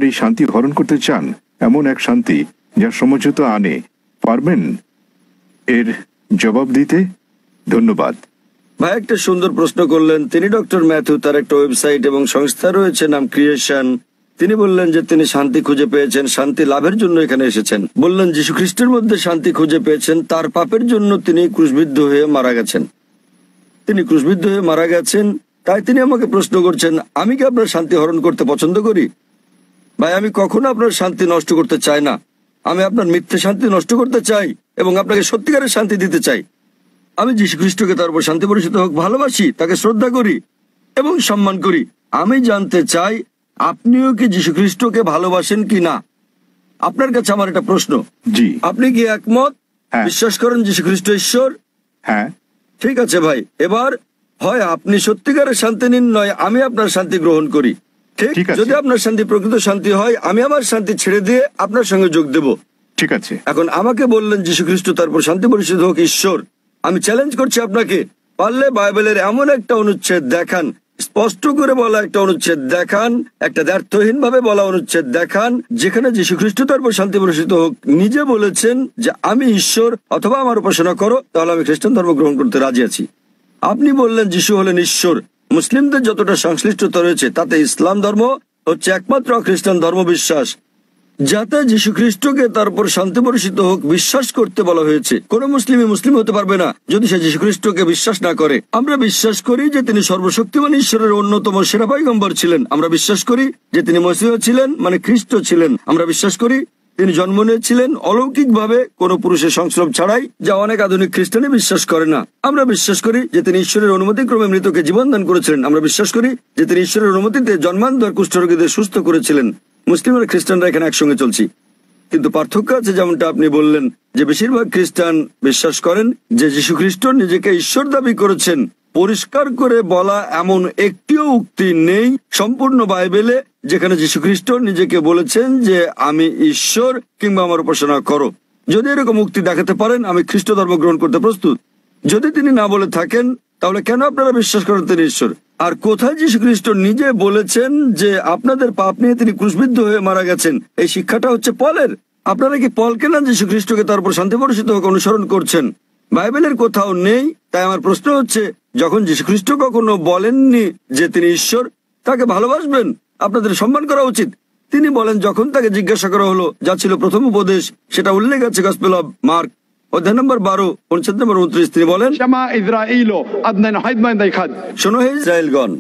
এই শান্তি হরণ করতে চান, এমন এক শান্তি যা সমঝোতা আনে, পারবেন এর জবাব দিতে? ধন্যবাদ। ভাই একটা সুন্দর প্রশ্ন করলেন। তিনি ডক্টর ম্যাথু, তার একটা ওয়েবসাইট এবং সংস্থা রয়েছে নাম ক্রিয়েশন। তিনি বললেন যে তিনি শান্তি খুঁজে পেয়েছেন, শান্তি লাভের জন্য এখানে এসেছেন। বললেন যীশু খ্রিস্টের মধ্যে শান্তি খুঁজে পেয়েছেন, তার পাপের জন্য তিনি ক্রুশবিদ্ধ হয়ে মারা গেছেন। তিনি ক্রুশবিদ্ধ হয়ে মারা গেছেন, তাই তিনি আমাকে প্রশ্ন করছেন আমি কি আপনার শান্তি হরণ করতে পছন্দ করি? ভাই আমি কখনো আপনার শান্তি নষ্ট করতে চাই না। আমি আপনার মিথ্যে শান্তি নষ্ট করতে চাই এবং আপনাকে সত্যিকারের শান্তি দিতে চাই। আমি যীশু খ্রিস্টকে তার উপর শান্তি বর্ষিত হোক ভালোবাসি, তাকে শ্রদ্ধা করি এবং সম্মান করি। আমি জানতে চাই আপনিও কি যীশু খ্রিস্টকে ভালোবাসেন কি না। আপনার কাছে আমার একটা প্রশ্ন, জি। আপনি কি একমত? হ্যাঁ। বিশ্বাস করেন যীশু খ্রিস্ট ঈশ্বর? হ্যাঁ। ঠিক আছে ভাই, এবার হয় আপনি সত্যিকারের শান্তি নিন, নয় আমি আপনার শান্তি গ্রহণ করি। ঠিক আছে। যদি আপনার শান্তি প্রকৃত শান্তি হয়, আমি আমার শান্তি ছেড়ে দিয়ে আপনার সঙ্গে যোগ দেব। ঠিক আছে। এখন আমাকে বললেন যীশু খ্রিস্ট তারপর শান্তি বর্ষিত হোক ঈশ্বর। আমি চ্যালেঞ্জ করছি আপনাকে, পারলে বাইবেলের এমন একটা অনুচ্ছেদ দেখান, স্পষ্ট করে বলা একটা অনুচ্ছেদ দেখান, একটা দ্ব্যর্থহীন ভাবে বলা অনুচ্ছেদ দেখান, যেখানে যীশু খ্রিস্ট তারপর শান্তি বর্ষিত হোক নিজে বলেছেন যে আমি ঈশ্বর অথবা আমার উপাসনা করো, তাহলে আমি খ্রিস্টান ধর্ম গ্রহণ করতে রাজি আছি। আপনি বললেন যিশু হলেন ঈশ্বর। মুসলিমদের যতটা সংশ্লিষ্টতা রয়েছে তাতে ইসলাম ধর্ম হচ্ছে একমাত্র খ্রিস্টান ধর্ম বিশ্বাস যাতে যীশু খ্রিস্টকে তারপর শান্তি বর্ষিত হোক বিশ্বাস করতে বলা হয়েছে। কোন মুসলিমই মুসলিম হতে পারবে না যদি সে যীশু খ্রিস্টকে বিশ্বাস না করে। আমরা বিশ্বাস করি যে তিনি সর্বশক্তিমান ঈশ্বরের অন্যতম সেরা পয়গম্বর ছিলেন। আমরা বিশ্বাস করি যে তিনি মসীহ ছিলেন, মানে খ্রিস্ট ছিলেন। আমরা বিশ্বাস করি তিনি জন্ম নিয়েছিলেন অলৌকিকভাবে, কোনো পুরুষের সংস্রব ছাড়াই, যা অনেক আধুনিক খ্রিস্টানই বিশ্বাস করে না। আমরা বিশ্বাস করি যে তিনি ঈশ্বরের অনুমতিক্রমে মৃতকে জীবন দান করেছিলেন। আমরা বিশ্বাস করি যে তিনি ঈশ্বরের অনুমতিতে জন্মান্তর কুষ্ঠরোগীদের সুস্থ করেছিলেন। মুসলিম আর খ্রিস্টানরা এখানে একসঙ্গে চলছি, কিন্তু পার্থক্য আছে। যেমনটা আপনি বললেন যে বেশিরভাগ খ্রিস্টান বিশ্বাস করেন যে যীশু খ্রিস্ট নিজেকে ঈশ্বর দাবি করেছেন। পরিষ্কার করে বলা এমন একটিও উক্তি নেই সম্পূর্ণ বাইবেলে যেখানে যীশু খ্রিস্ট নিজেকে বলেছেন যে আমি ঈশ্বর কিংবা আমার উপাসনা করো। যদি এরকম উক্তি দেখাতে পারেন, আমি খ্রিস্ট ধর্ম গ্রহণ করতে প্রস্তুত। যদি তিনি না বলে থাকেন, তাহলে কেন আপনারা বিশ্বাস করেন তিনি ঈশ্বর? আর কোথায় যীশু খ্রিস্ট নিজে বলেছেন যে আপনাদের পাপ নিয়ে তিনি ক্রুশবিদ্ধ হয়ে মারা গেছেন? এই শিক্ষাটা হচ্ছে পলের। আপনারা কি পলকে না যীশু খ্রিস্টকে তার উপর শান্তি বর্ষিত হোক অনুসরণ করছেন? বাইবেলের কোথাও নেই। তাই আমার প্রশ্ন হচ্ছে, যখন যীশু খ্রিস্ট কখনো বলেননি যে তিনি ঈশ্বর, তাকে ভালোবাসবেন, আপনাদের সম্মান করা উচিত। তিনি বলেন, যখন তাকে জিজ্ঞাসা করা হলো, যা ছিল প্রথম উপদেশ, সেটা উল্লেখ আছে গসপেল অব মার্ক অধ্যায় নম্বর 12 অনুচ্ছেদ নম্বর 29। তিনি বলেন, শোনো হে ইসরায়েলগণ,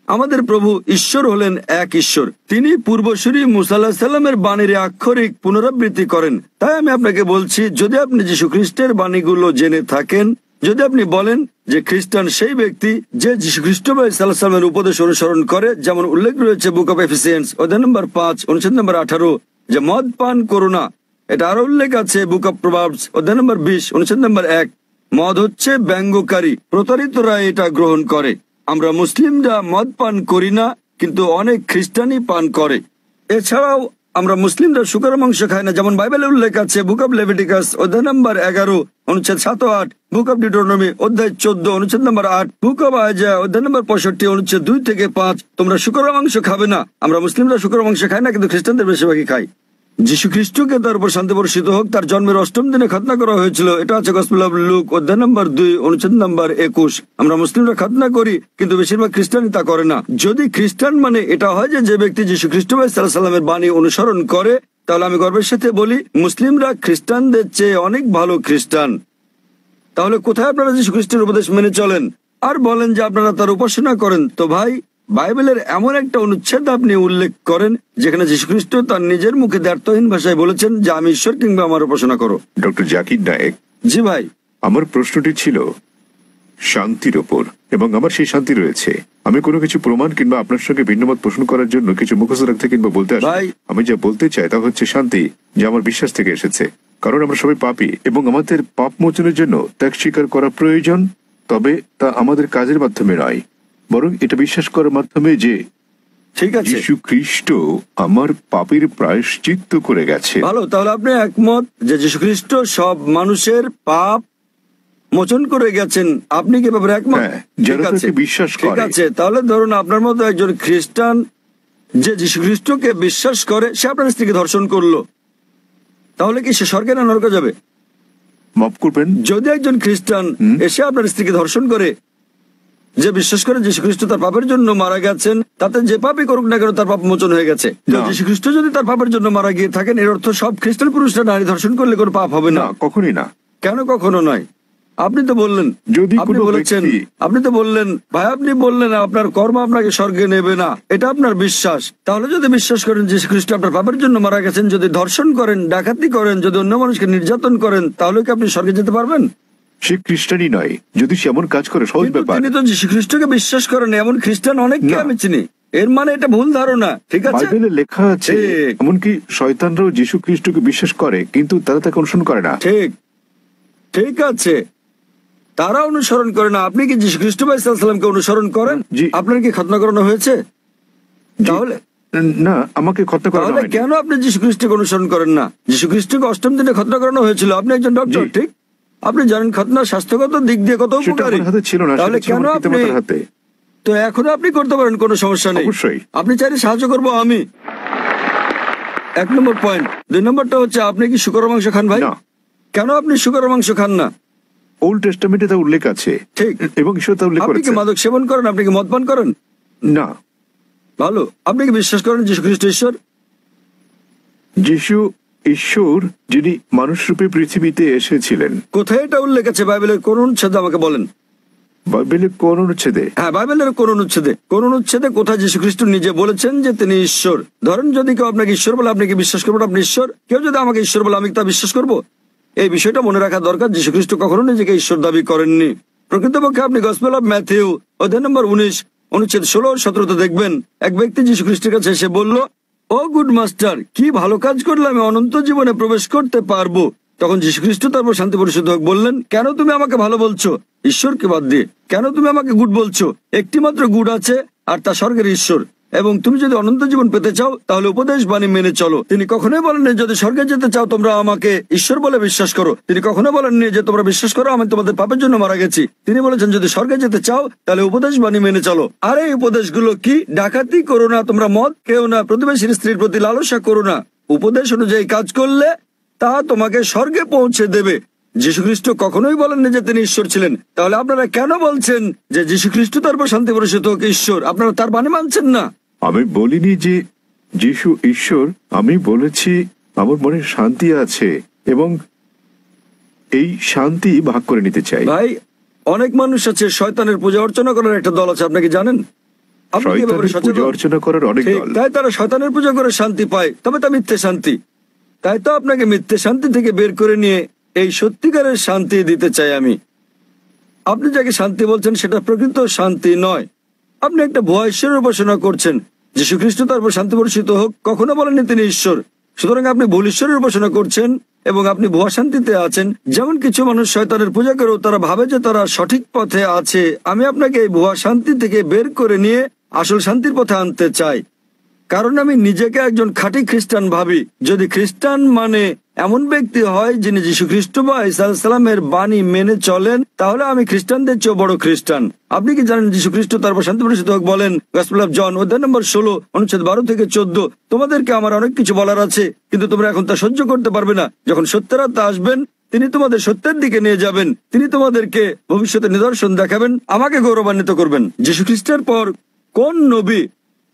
আমাদের প্রভু ঈশ্বর হলেন এক ঈশ্বর। তিনি পূর্বসূরি মুসা আলাইহিস সালামের বাণীর আক্ষরিক পুনরাবৃত্তি করেন। তাই আমি আপনাকে বলছি, যদি আপনি যীশু খ্রিস্টের বাণীগুলো জেনে থাকেন, যদি আপনি বলেন যে খ্রিস্টান সেই ব্যক্তি যে যীশু খ্রিস্ট সাল্লাল্লাহু আলাইহি ওয়াসাল্লামের উপদেশ অনুসরণ করে, যেমন উল্লেখ রয়েছে বুক অফ এফিসিয়েন্স অধ্যায় নম্বর 5 অনুচ্ছেদ নম্বর 18, যে মদ পান করো না। এটা আরো উল্লেখ আছে বুক অফ প্রভাবস অধ্যায় নম্বর 20 অনুচ্ছেদ নম্বর 1। মদ হচ্ছে ব্যঙ্গকারী, প্রতারিতরা এটা গ্রহণ করে। আমরা মুসলিমরা মদ পান করি না, কিন্তু অনেক খ্রিস্টানই পান করে। এছাড়াও আমরা মুসলিমরা শুকর মাংস খাই না, যেমন বাইবেলে উল্লেখ আছে বুক অব লেভিটিকাস অধ্যায় নম্বর 11 অনুচ্ছেদ 7 ও 8, বুক অব ডিউটেরোনমি অধ্যায় 14 অনুচ্ছেদ নম্বর 8, বুক অব আইজায়া অধ্যায় নম্বর 65 অনুচ্ছেদ 2 থেকে 5। তোমরা শুকর মাংস খাবে না। আমরা মুসলিমরা শুকর মাংস খাই না, কিন্তু খ্রিস্টানদের বেশিরভাগই খাই। যীশু খ্রিস্টকে তার উপর শান্তি বর্ষিত হোক তার জন্মের 8ম দিনে খাতনা করা হয়েছিল। এটা আছে গসপেল অব লুক অধ্যায় নম্বর 2 অনুচ্ছেদ নম্বর 21। আমরা মুসলিমরা খাতনা করি, কিন্তু বেশিরভাগ খ্রিস্টানই তা করে না। যদি খ্রিস্টান মানে এটা হয় যে ব্যক্তি যীশু খ্রিস্ট সাল্লাল্লাহু আলাইহি ওয়াসাল্লামের বাণী অনুসরণ করে, তাহলে আমি গর্বের সাথে বলি মুসলিমরা খ্রিস্টানদের চেয়ে অনেক ভালো খ্রিস্টান। তাহলে কোথায় আপনারা যীশু খ্রিস্টের উপদেশ মেনে চলেন আর বলেন যে আপনারা তার উপাসনা করেন? তো ভাই, বাইবেলের এমন একটা অনুচ্ছেদ আপনি উল্লেখ করেন যেখানে যীশু খ্রিস্ট তার নিজের মুখে দ্ব্যর্থহীন ভাষায় বলেছেন যে আমি ঈশ্বর কিংবা আমার উপাসনা করো। ডক্টর জাকির নায়েক। জি ভাই, আমার প্রশ্নটি ছিল শান্তির ওপর, এবং আমার সেই শান্তি রয়েছে। আমি কোনো কিছু প্রমাণ কিংবা আপনার সঙ্গে ভিন্নমত পোষণ করার জন্য কিছু মুখস্থ রাখতে কিংবা বলতে আসি। আমি যা বলতে চাই তা হচ্ছে শান্তি, যা আমার বিশ্বাস থেকে এসেছে। কারণ আমরা সবাই পাপী এবং আমাদের পাপ মোচনের জন্য ত্যাগ স্বীকার করা প্রয়োজন। তবে তা আমাদের কাজের মাধ্যমে নয়, বরং এটা বিশ্বাস করার মাধ্যমে যে ঠিক আছে, যীশু খ্রিস্ট আমার পাপের প্রায়শ্চিত্ত করে গেছে। ভালো, তাহলে আপনি একমত যে যীশু খ্রিস্ট সব মানুষের পাপ মোচন করে গেছেন। আপনি কি ব্যাপারে একমত? যারা তাকে বিশ্বাস করে। ঠিক আছে, তাহলে ধরুন আপনার মতো একজন খ্রিস্টান যে যীশু খ্রিস্টকে বিশ্বাস করে সে আপনার স্ত্রীকে ধর্ষণ করলো, তাহলে কি সে স্বর্গে না নরকে যাবে? মাফ করবেন, যদি একজন খ্রিস্টান এসে আপনার স্ত্রীকে ধর্ষণ করে, যে বিশ্বাস করে যীশু খ্রিস্ট তার পাপের জন্য মারা গেছেন, তাতে যে পাপই করুক না কেন তার পাপ মোচন হয়ে গেছে। তো না। যীশু খ্রিস্ট যদি তার পাপের জন্য মারা গিয়ে থাকেন, এর অর্থ সব খ্রিস্টান পুরুষরা নারী ধর্ষণ করলে কোনো পাপ হবে না? না, কখনই না। কেন কখনো নয়? আপনি তো বললেন, যদি আপনি কোনো বলেছেন, ব্যক্তি- আপনি তো বললেন ভাই, আপনি বললেন আপনার কর্ম আপনাকে স্বর্গে নেবে না, এটা আপনার বিশ্বাস। তাহলে যদি বিশ্বাস করেন যীশু খ্রিস্ট আপনার পাপের জন্য মারা গেছেন, যদি ধর্ষণ করেন, ডাকাতি করেন, যদি অন্য মানুষকে নির্যাতন করেন, তাহলে কি আপনি স্বর্গে যেতে পারবেন? সে খ্রিস্টানই নয়, যদি সে এমন কাজ করে, সহজ কিন্তু ব্যাপার। তিনি তো যীশু খ্রিস্টকে বিশ্বাস করেন, এমন খ্রিস্টান অনেককে না। আমি চিনি। এর মানে এটা ভুল ধারণা, ঠিক আছে? বাইবেলে লেখা আছে, ঠিক। এমনকি শয়তানরাও যীশু খ্রিস্টকে বিশ্বাস করে, কিন্তু তারা তাকে অনুসরণ করে না। ঠিক, ঠিক আছে, তারা অনুসরণ করে না। আপনি কি যীশু খ্রিস্ট ভাই সাল্লামকে অনুসরণ করেন? জি। আপনার কি খতনা করানো হয়েছে? তাহলে না, আমাকে খতনা করা তাহলে কেন আপনি যীশু খ্রিস্টকে অনুসরণ করেন না? যীশু খ্রিস্টকে অষ্টম দিনে খতনা করানো হয়েছিল। আপনি একজন ডক্টর, জি। ঠিক? আপনি জানেন খতনা স্বাস্থ্যগত দিক দিয়ে কত সেটা উপকারী। আমার হাতে ছিল না, তাহলে সেটা ছিল কেন আমার আপনি, পিতামাতার হাতে। তো এখনো আপনি করতে পারেন, কোনো সমস্যা নেই। অবশ্যই। আপনি চাইলে সাহায্য করবো আমি। 1 নম্বর পয়েন্ট। 2 নম্বরটা হচ্ছে, আপনি কি শুকরের মাংস খান ভাই? না। কেন আপনি শুকরের মাংস খান না? ওল্ড টেস্টামেন্টে তা উল্লেখ আছে, ঠিক। এবং ঈশ্বর তা উল্লেখ আপনি কি করেছে। মাদক সেবন করেন? আপনি কি মদ পান করেন? না। ভালো। আপনি কি বিশ্বাস করেন যীশু খ্রিস্ট ঈশ্বর? যিশু ঈশ্বর, যিনি মানুষ রূপে পৃথিবীতে এসেছিলেন। কোথায় এটা উল্লেখ আছে বাইবেলের কোন অনুচ্ছেদে আমাকে বলেন? বাইবেলে কোন অনুচ্ছেদে? হ্যাঁ, বাইবেলের কোন অনুচ্ছেদে? কোন অনুচ্ছেদে কোথায় যীশু খ্রিস্ট নিজে বলেছেন যে তিনি ঈশ্বর? ধরেন যদি কেউ আপনাকে ঈশ্বর বলে, আপনি কি বিশ্বাস করবেন আপনি ঈশ্বর? কেউ যদি আমাকে ঈশ্বর বলে, আমি কি তা বিশ্বাস করবো? এই বিষয়টা মনে রাখা দরকার। যীশু খ্রিস্ট কখনো নিজেকে ঈশ্বর দাবি করেননি। প্রকৃতপক্ষে আপনি গসপেল অফ ম্যাথিউ অধ্যায় নম্বর 19 অনুচ্ছেদ 16 ও 17 দেখবেন, এক ব্যক্তি যীশু খ্রিস্টের কাছে এসে বলল, ও গুড মাস্টার, কি ভালো কাজ করলে আমি অনন্ত জীবনে প্রবেশ করতে পারবো? তখন যীশু খ্রিস্ট তারপর শান্তি পরিশুদ্ধ হোক বললেন, কেন তুমি আমাকে ভালো বলছো ঈশ্বরকে বাদ দিয়ে? কেন তুমি আমাকে গুড বলছো? একটি মাত্র গুড আছে, আর তা স্বর্গের ঈশ্বর। এবং তুমি যদি অনন্ত জীবন পেতে চাও, তাহলে উপদেশ বাণী মেনে চলো। তিনি কখনোই বলেননি যদি স্বর্গে যেতে চাও তোমরা আমাকে ঈশ্বর বলে বিশ্বাস করো। তিনি কখনো বলেননি যে তোমরা বিশ্বাস করো আমি তোমাদের পাপের জন্য মারা গেছি। তিনি বলেছেন যদি স্বর্গে যেতে চাও তাহলে উপদেশ বাণী মেনে চলো। আর এই উপদেশগুলো কি? ডাকাতি করো না, তোমরা মদ খেও না, প্রতিবেশীর স্ত্রীর প্রতি লালসা করো না। উপদেশ অনুযায়ী কাজ করলে তা তোমাকে স্বর্গে পৌঁছে দেবে। যীশু খ্রিস্ট কখনোই বলেননি যে তিনি ঈশ্বর ছিলেন। তাহলে আপনারা কেন বলছেন যে যীশু খ্রিস্ট তারপর শান্তি পরিষদ হোক ঈশ্বর? আপনারা তার বাণী মানছেন না। আমি বলিনি যে যিশু ঈশ্বর, আমি বলেছি আমার মনে শান্তি আছে এবং এই শান্তি ভাগ করে নিতে চাই। ভাই, অনেক মানুষ আছে শয়তানের পূজা অর্চনা করার একটা দল আছে, আপনি কি জানেন? আপনি কি এ ব্যাপারে শয়তানের পূজা সচেতন? অর্চনা করার অনেক ঠিক, দল। তাই তারা শয়তানের পূজা করে শান্তি পায়, তবে তা মিথ্যে শান্তি। তাই তো আপনাকে মিথ্যে শান্তি থেকে বের করে নিয়ে এই সত্যিকারের শান্তি দিতে চাই আমি। আপনি যাকে শান্তি বলছেন সেটা প্রকৃত শান্তি নয়। আপনি একটা ভুয়া ঈশ্বরের উপাসনা করছেন। যীশু খ্রিস্ট তারপর শান্তি বর্ষিত হোক কখনো বলেননি তিনি ঈশ্বর। সুতরাং আপনি ভুল ঈশ্বরের উপাসনা করছেন এবং আপনি ভুয়া শান্তিতে আছেন। যেমন কিছু মানুষ শয়তানের পূজা করেও তারা ভাবে যে তারা সঠিক পথে আছে। আমি আপনাকে এই ভুয়া শান্তি থেকে বের করে নিয়ে আসল শান্তির পথে আনতে চাই, কারণ আমি নিজেকে একজন খাঁটি খ্রিস্টান ভাবি। যদি খ্রিস্টান মানে এমন ব্যক্তি হয় যিনি যীশু খ্রিস্ট বা ঈসা আলাইহিস সালামের বাণী মেনে চলেন, তাহলে আমি খ্রিস্টানদের চেয়ে বড় খ্রিস্টান। আপনি কি জানেন যীশু খ্রিস্ট তারপর শান্তি পরিষদ হোক বলেন, গসপেল অফ জন অধ্যায় নম্বর 16 অনুচ্ছেদ 12 থেকে 14, তোমাদেরকে আমার অনেক কিছু বলার আছে, কিন্তু তোমরা এখন তা সহ্য করতে পারবে না। যখন সত্যের আত্মা আসবেন তিনি তোমাদের সত্যের দিকে নিয়ে যাবেন। তিনি তোমাদেরকে ভবিষ্যতে নিদর্শন দেখাবেন, আমাকে গৌরবান্বিত করবেন। যীশু খ্রিস্টের পর কোন নবী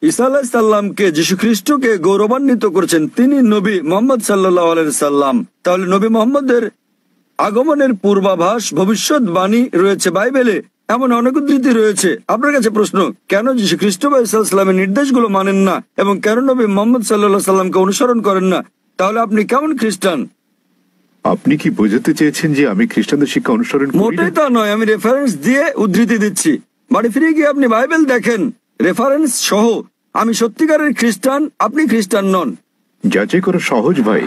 ঈসা আলাইহিস সালামকে যীশু খ্রিস্টকে গৌরবান্বিত করেছেন? তিনি নবী মুহাম্মদ সাল্লাল্লাহু আলাইহি সাল্লাম। তাহলে নবী মুহাম্মদের আগমনের পূর্বাভাস, ভবিষ্যৎবাণী রয়েছে বাইবেলে। এমন অনেক উদ্ধৃতি রয়েছে। আপনার কাছে প্রশ্ন, কেন যীশু খ্রিস্ট বা ঈসা আলাইহিস সালামের নির্দেশগুলো মানেন না এবং কেন নবী মুহাম্মদ সাল্লাল্লাহু আলাইহি সাল্লামকে অনুসরণ করেন না? তাহলে আপনি কেমন খ্রিস্টান? আপনি কি বোঝাতে চেয়েছেন যে আমি খ্রিস্টানদের শিক্ষা অনুসরণ করি না? মোটেই তা নয়। আমি রেফারেন্স দিয়ে উদ্ধৃতি দিচ্ছি। বাড়ি ফিরে গিয়ে আপনি বাইবেল দেখেন রেফারেন্স সহ। আমি সত্যিকারের খ্রিস্টান, আপনি খ্রিস্টান নন। যাচাই করা সহজ ভাই।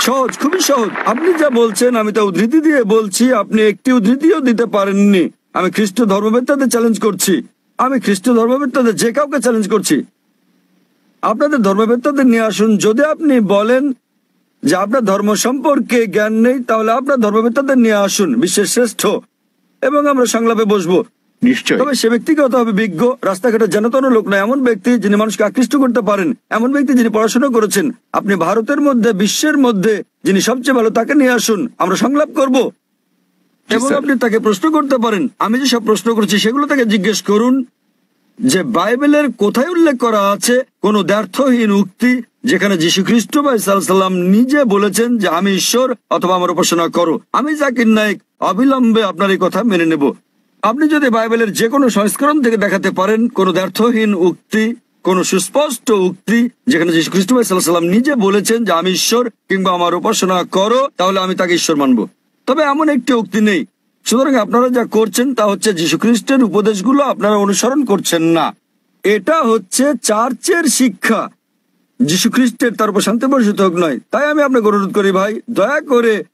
সহজ, খুবই সহজ। আপনি যা বলছেন আমি তা উদ্ধৃতি দিয়ে বলছি, আপনি একটি উদ্ধৃতিও দিতে পারেননি। আমি খ্রিস্ট ধর্মবেত্তাদের চ্যালেঞ্জ করছি। আমি খ্রিস্ট ধর্মবেত্তাদের যে কাউকে চ্যালেঞ্জ করছি। আপনাদের ধর্মবেত্তাদের নিয়ে আসুন। যদি আপনি বলেন যে আপনার ধর্ম সম্পর্কে জ্ঞান নেই, তাহলে আপনার ধর্মবেত্তাদের নিয়ে আসুন, বিশ্বের শ্রেষ্ঠ, এবং আমরা সংলাপে বসবো। নিশ্চয়। তবে সে ব্যক্তিকে হতে হবে বিজ্ঞ, রাস্তাঘাটে জানাতন লোক না, এমন ব্যক্তি যিনি মানুষকে আকৃষ্ট করতে পারেন, এমন ব্যক্তি যিনি পড়াশোনা করেছেন। আপনি ভারতের মধ্যে, বিশ্বের মধ্যে যিনি সবচেয়ে ভালো, তাকে নিয়ে আসুন, আমরা সংলাপ করব। এবং স্যার। আপনি তাকে প্রশ্ন করতে পারেন। আমি যে সব প্রশ্ন করছি সেগুলো তাকে জিজ্ঞেস করুন যে বাইবেলের কোথায় উল্লেখ করা আছে কোন দ্ব্যর্থহীন উক্তি যেখানে যীশু খ্রিস্ট বা ঈসা আলাইহিস সালাম নিজে বলেছেন যে আমি ঈশ্বর অথবা আমার উপাসনা করো। আমি জাকির নায়েক অবিলম্বে আপনার এই কথা মেনে নেব। আপনি যদি বাইবেলের যে কোনো সংস্করণ থেকে দেখাতে পারেন কোন দ্ব্যর্থহীন উক্তি, কোন সুস্পষ্ট উক্তি যেখানে যীশু খ্রিস্ট বা ঈসা আলাইহিস সালাম নিজে বলেছেন যে আমি ঈশ্বর কিংবা আমার উপাসনা করো, তাহলে আমি তাকে ঈশ্বর মানব। তবে এমন একটি উক্তি নেই। সুতরাং আপনারা যা করছেন তা হচ্ছে যীশু খ্রিস্টের উপদেশগুলো আপনারা অনুসরণ করছেন না। এটা হচ্ছে চার্চের শিক্ষা, যীশু খ্রিস্টের, তার উপর শান্তি বর্ষিত হোক নয়। তাই আমি আপনাকে অনুরোধ করি ভাই, দয়া করে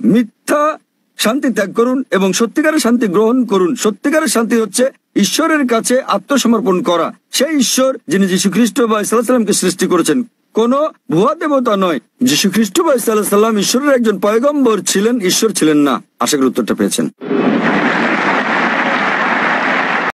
মিথ্যা শান্তি ত্যাগ করুন এবং সত্যিকারের শান্তি গ্রহণ করুন। সত্যিকারের শান্তি হচ্ছে ঈশ্বরের কাছে আত্মসমর্পণ করা, সেই ঈশ্বর যিনি যীশু খ্রিস্ট বা ঈসা আলাইহিস সালামকে সৃষ্টি করেছেন, কোন ভুয়া দেবতা নয়। যীশু খ্রিস্ট বা ঈসা আলাইহিস সালাম ঈশ্বরের একজন পয়গম্বর ছিলেন, ঈশ্বর ছিলেন না। আশা করি উত্তরটা পেয়েছেন।